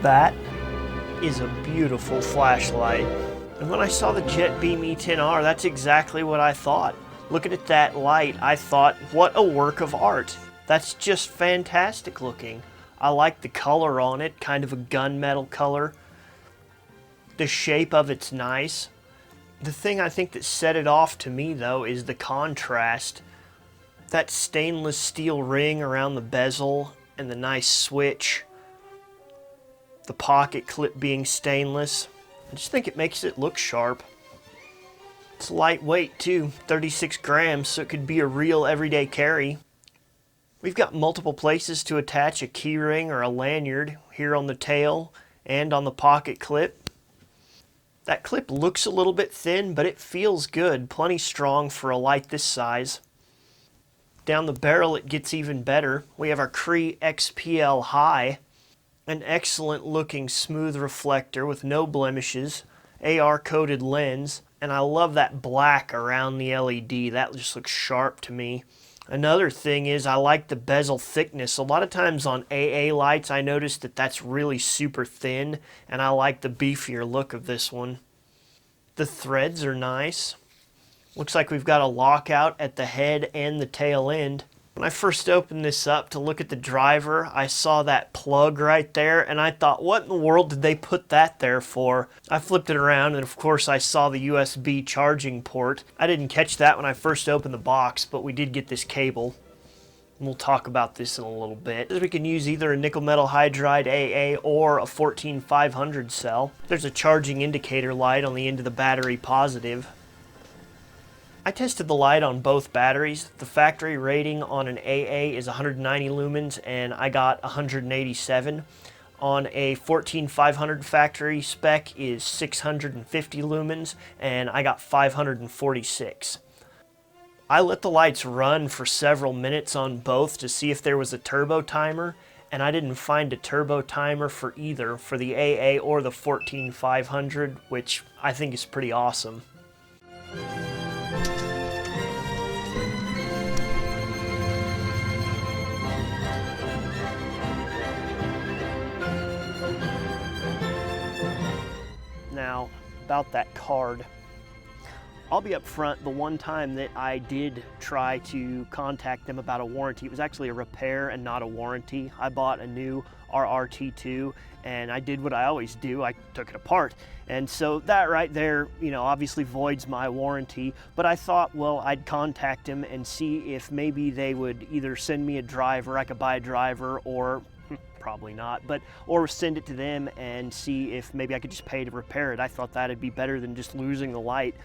That is a beautiful flashlight. And when I saw the Jetbeam E10R, that's exactly what I thought. Looking at that light, I thought, what a work of art. That's just fantastic looking. I like the color on it, kind of a gunmetal color. The shape of it's nice. The thing I think that set it off to me, though, is the contrast. That stainless steel ring around the bezel and the nice switch. The pocket clip being stainless. I just think it makes it look sharp. It's lightweight too, 36 grams, so it could be a real everyday carry. We've got multiple places to attach a keyring or a lanyard, here on the tail and on the pocket clip. That clip looks a little bit thin, but it feels good, plenty strong for a light this size. Down the barrel it gets even better. We have our Cree XPL-HI, an excellent looking smooth reflector with no blemishes, AR coated lens, and I love that black around the LED. That just looks sharp to me. Another thing is I like the bezel thickness. A lot of times on AA lights I notice that that's really super thin, and I like the beefier look of this one. The threads are nice. Looks like we've got a lockout at the head and the tail end. When I first opened this up to look at the driver, I saw that plug right there, and I thought, what in the world did they put that there for? I flipped it around, and of course I saw the USB charging port. I didn't catch that when I first opened the box, but we did get this cable. And we'll talk about this in a little bit. We can use either a nickel metal hydride AA or a 14500 cell. There's a charging indicator light on the end of the battery positive. I tested the light on both batteries. The factory rating on an AA is 190 lumens and I got 187. On a 14500 factory spec is 650 lumens and I got 546. I let the lights run for several minutes on both to see if there was a turbo timer, and I didn't find a turbo timer for either, for the AA or the 14500, which I think is pretty awesome. Now, about that card. I'll be up front, the one time that I did try to contact them about a warranty, it was actually a repair and not a warranty. I bought a new RRT2 and I did what I always do, I took it apart. And so that right there, you know, obviously voids my warranty, but I thought, well, I'd contact them and see if maybe they would either send me a driver, I could buy a driver, or probably not, but or send it to them and see if maybe I could just pay to repair it. I thought that'd be better than just losing the light.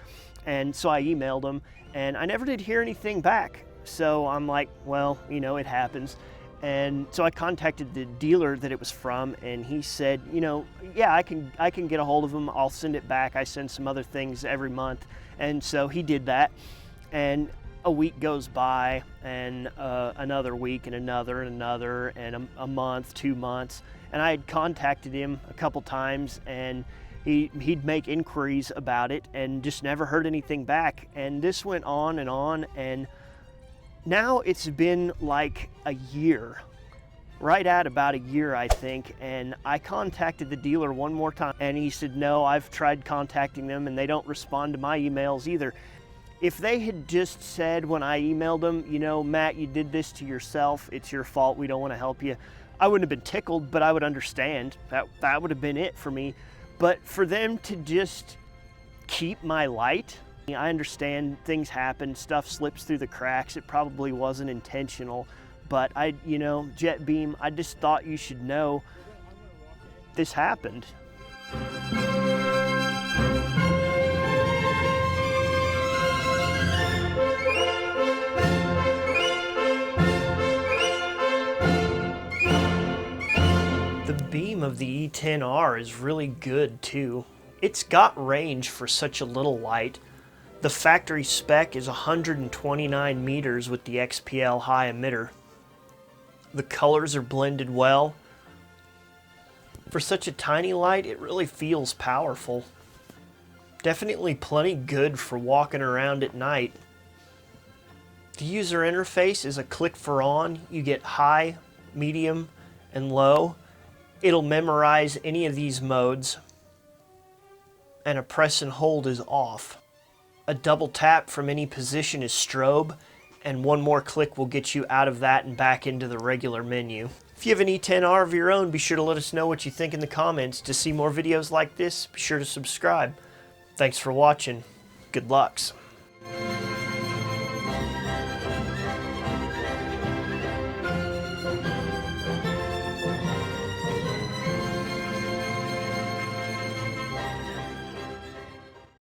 And so I emailed them and I never did hear anything back. So I'm like, well, you know, it happens. And so I contacted the dealer that it was from and he said, you know, yeah, I can get a hold of them. I'll send it back. I send some other things every month. And so he did that. And a week goes by and another week and another and another and a month, 2 months. And I had contacted him a couple times and he'd make inquiries about it and just never heard anything back. And this went on, and now it's been like a year, right at about a year, I think. And I contacted the dealer one more time and he said, no, I've tried contacting them and they don't respond to my emails either. If they had just said when I emailed them, you know, Matt, you did this to yourself, it's your fault, we don't want to help you, I wouldn't have been tickled, but I would understand. That would have been it for me. But for them to just keep my light, I understand things happen, stuff slips through the cracks, it probably wasn't intentional, but you know, Jetbeam, I just thought you should know this happened. The beam of the E10R is really good too. It's got range for such a little light. The factory spec is 129 meters with the XPL-HI emitter. The colors are blended well. For such a tiny light, it really feels powerful. Definitely plenty good for walking around at night. The user interface is a click for on. You get high, medium, and low. It'll memorize any of these modes, and a press and hold is off. A double tap from any position is strobe, and one more click will get you out of that and back into the regular menu. If you have an E10R of your own, be sure to let us know what you think in the comments. To see more videos like this, be sure to subscribe. Thanks for watching. Good lucks.